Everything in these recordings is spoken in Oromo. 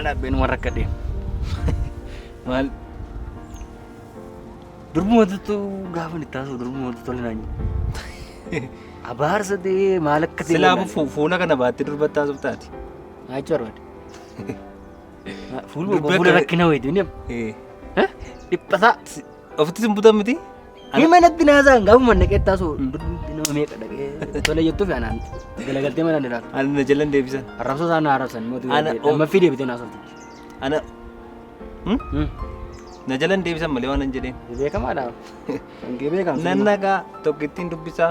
Haadha beenuma rakkadhe. Maal? Durboomatu gaafa ni taasisu durboomatu tole naan. Abaarsa ta'ee maal akka ta'e. Silaafu fuula kana baattee durbatti taasif taati. Achi barbaade. Fuula rakkina wayiti ni. Dhiphataa. Ofitti simbutan miti? Himanatti naasaan gaafuma naqee taasisu nama meeqa dhaqee tole jettuu fi anaan galagaltee mana ni laatu. Ana na jalan deebisan. Arrabsoo isaan na arrabsan mootii amma fi deebitee naasofti. Ana na jalan deebisan malee waan hin jedheen. Beekamaadha. Hangee beekamtu. Nan nagaa tokkittiin dubbisaa.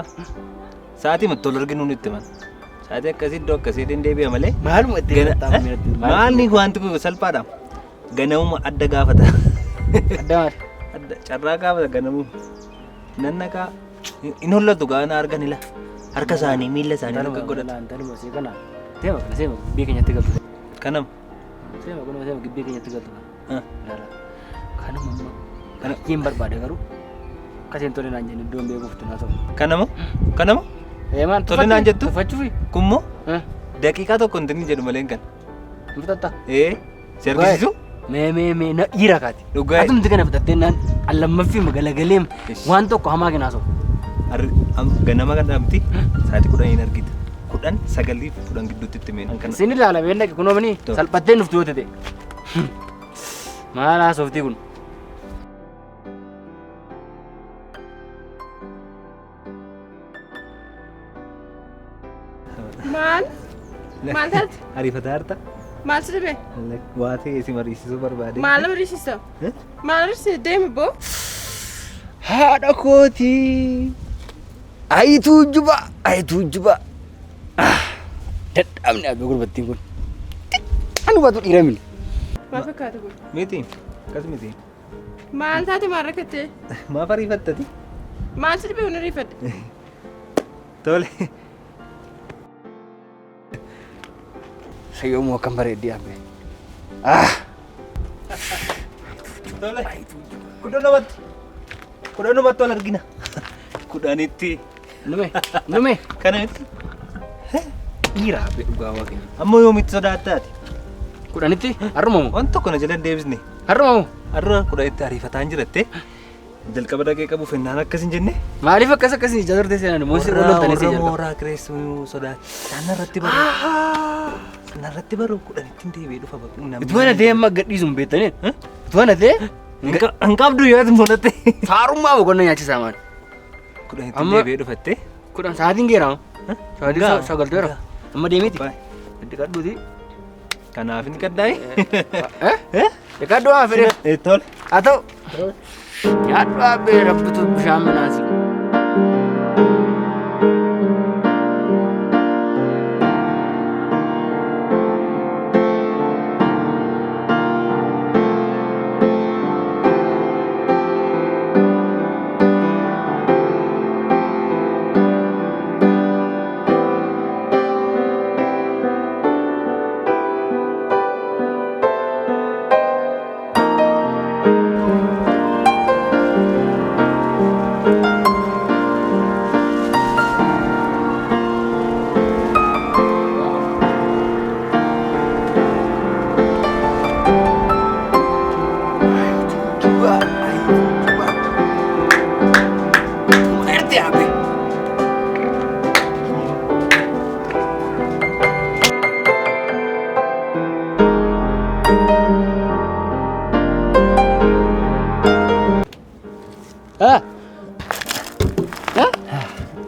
Sa'aatii matti tol arginu nutti man. Sa'aatii akkasii iddoo akkasii deebi'a malee. Maaluma itti gaafatamu. Maalni wanti kun salphaadha. Ganamuma adda gaafata. Adda maali? Adda carraa gaafata ganamu. Nan nagaa hin hollatu gaana argan ila. Harka isaanii miila isaanii akka godhata. Tanuma see kana. Seema kana seema gibbii keenyatti galtu. Kanam. Seema kunoo seema gibbii keenyatti galtu. Kanama amma. Kana hin barbaade garuu. Akkasiin tole naan jenni iddoon beekuuf tunaa ta'u. Kanama? Kanama? Maal tole naan jettu? Tuffachuufi? Kummoo? Daqiiqaa tokko hin tinni jedhu malee kan. Fixatta? Si argisiisu? Mee na dhiira kaati. Dhugaa. Atumti kana fixattee naan allammaffii magalagaleem waan tokko hamaa kenaa soo. Ganama kan dhaabti sa'aatii 10 hin argita. 10 9 gidduutti itti meen kan. Isin ilaala beella kunoo manii salphattee nufti yoo ta'e. Maal haasoftii kun? Maal? Maal taate? Ariifataa harta? Maal si dhibe? Waa ta'e si mariisisuu barbaade. Maal mariisisa? Maal mariisisa? Deemi boo? Haadha kootii! Ayituu juba! Ayituu juba! Dadhabni abdii gurbattiin kun. Ani hubatu dhiira miti. Maal fakkaata kun? Miti. Akkas miti. Maal taate maal rakkattee? Maaf ariifattati? Maal si dhibe kun ariifadhe? Tole. Sayyoomuu akkam bareeddii hafe. Tole. Kudhanumatti wal argina. Kudhanitti. Nume. Kanamitti. Dhiira hafe dhugaa waaqni. Ammoo yoomitti sodaattaati? Kudhanitti har'umamu. Waan tokko na jala deebisne. Har'umamu. Har'a kudhanitti ariifataan jiratte. Jalqaba dhaqee qabu fennaan akkas hin jenne. Maaliif akkas hin jaalatee seenan moosi rollotanii si jalqaba. Mooraa kireessuu sodaat. Sanarratti baru. Sanarratti baru kudhanitti deebi'ee dhufa bakka namni. Itwana deema gadhiisu hin beektanii? Itwana dee? Hanqaabduu yoo ati mul'atte. Saarummaa boqonnaa nyaachisaa maal? Kudhanitti deebi'ee dhufatte. Kudhan sa'aatiin geeramu. Sa'aatiin sagalteera. Amma deemiti. Itti kadhuuti. Kanaaf hin qaddaa'e. Kadhuu haa fedhe. Tole. Haa ta'u. Nyaadhu haabee rabbitu bishaan manaasi.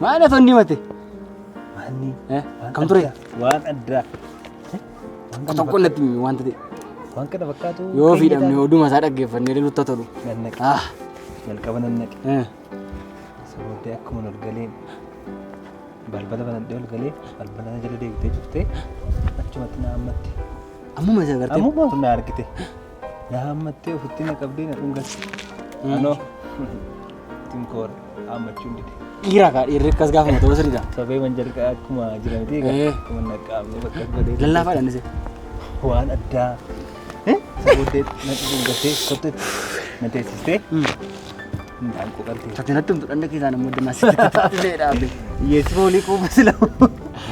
Mana tuh nih mati? Mani. Kamu tuh ya? Wan ada. Kau kok nanti wan tadi? Wan kada bakka tu. Yo video nih udah masa ada gevan nih lu tahu tuh. Nannek. Jalqaba nannek. Sababni akkuma ol galeen balbala banadhee ol galee balbala jala deebitee jirtee achumatti na hammatti. Ammuma isa agartee? Ammuma na argite. Na hammattee ofitti na qabdee na dhungatte. Anoo tinkoor hammachuun dide. Dhiira kaa dhiirri akkas gaafama ta'uu sirriidha. Sabee manjalqaa akkuma jiramti akkuma naqaamne bakka godhee. Lallaafaadhaan isa. Waan addaa. Sabooddee na dhungattee kotteetti na teessistee. Indaan qoqaltee. Sati natti himtu dhanna keessaa nammoo danaa sitti ta'e. Yeesi foolii quufa silamu.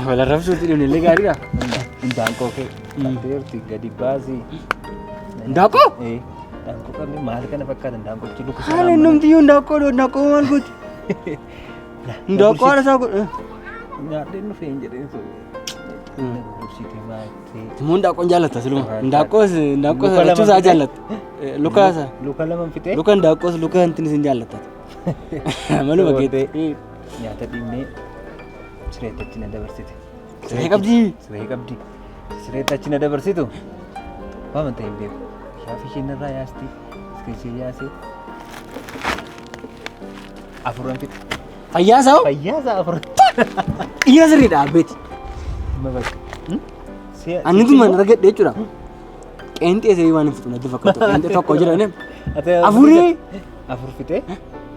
Wala rabsuutti dhibne illee gaariidha. Indaan qoqee. Kateerti gadi baasii. Ndaaqoo? Daangoo qabni maal kana fakkaata daangoochi luka Haala innumti iyyuu ndaaqoo ndaaqoo maal gooti? Ndaaqoo haala isaa godhe. Nyaadheen dhufee hin jedheen sun. Dursite maatee. Tumuun ndaaqoon jaallata siluma. Ndaaqoos lachuu isaa jaallata. Luka isaa. Luka lama fixee. Luka ndaaqoos luka hantinis hin jaallata. Maluma geete. Nyaata dhinnee sireetti achi na dabarsite. Siree qabdi. Siree qabdi. Sireetti achi na dabarsitu. Waan ta'e hin beeku. Shaafi isheen irraa yaasti. Iska ishee yaasee. Afuran fixe. Fayyaasaa hoo? Fayyaasaa afuran. Dhiira sirriidha abbeeti. Annitu mana argadhe jechuudha. Qeenxee sirrii waan hin fixu natti fakkaatu. Qeenxee tokko jira inni. Afurii. Afur fixee.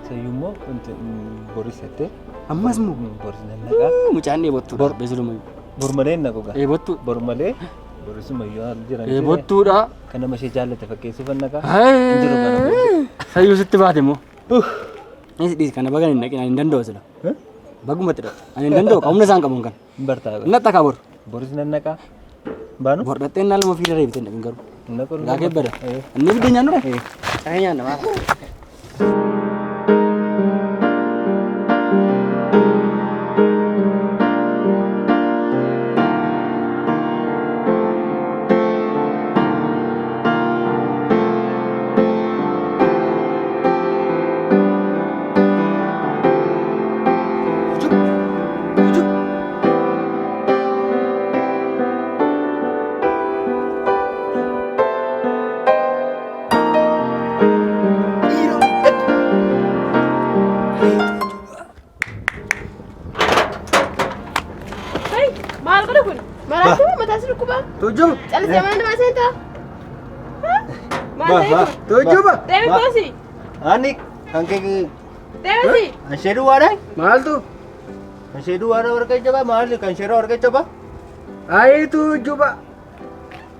Sayyummoo boris settee. Ammas moo? Boris nannaqaa. Mucaan dheebottu. Beesiluma. Bormalee na gogaa. Dheebottu. Bormalee. Borisuma yoo jiran. Dheebottuudha. Kan nama ishee jaallate fakkeessuuf annaqaa. Sayyuu sitti baate moo? Dhiis kana bagan hin dhaqin ani hin danda'u sila. Bagumatti dha. Ani hin danda'u humna isaan qabuun kan. Bartaa. Natta kaa bor. Boris nannaqaa. Baanu? Bordhattee naa lama fiira reebite hin garuu. Naqolu. Gaakee bada. Inni bidde nyaannu dha? Cahee nyaanna maal? Tujuh. Calis zaman mana masih itu? Tujuh ba? Dewi kosi. Anik, angke Dewi. Ansheru warai? Maal tu? Ansheru warai warga coba mahal kan Ansheru warga coba? Ai tujuh ba?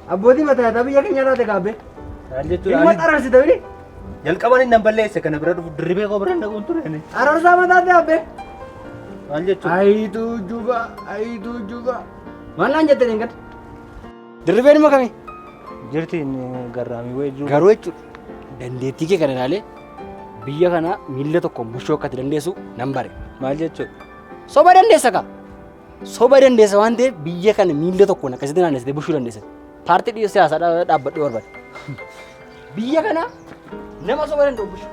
Abbootii mataa tapi ya keenya laate gaabe. Anjir tu. Ilma xaraarsi ta'e. Jalqaban inni namballeesse kana bira dirribee koo bira dhaquun ture inni. Araarsaa mataa ta'e abbe. Anjir tu. Ai tujuh ba. Maal laan jettee deengad? Dirribeen ima kami? Jirti inni garraamii wayii jiru. Garuu jechuudha dandeettii kee kana ilaalee biyya kana miilla tokkoon bushoo akkati dandeessu nan bare. Maal jechuudha? Soba dandeessa ka? Soba dandeessa waan ta'eef biyya kana miilla tokkoon akkasitti naannessitee bushuu dandeessa. Paartii siyaasaa dhaabbadhee barbaade. Biyya kana nama soba danda'u bushuu.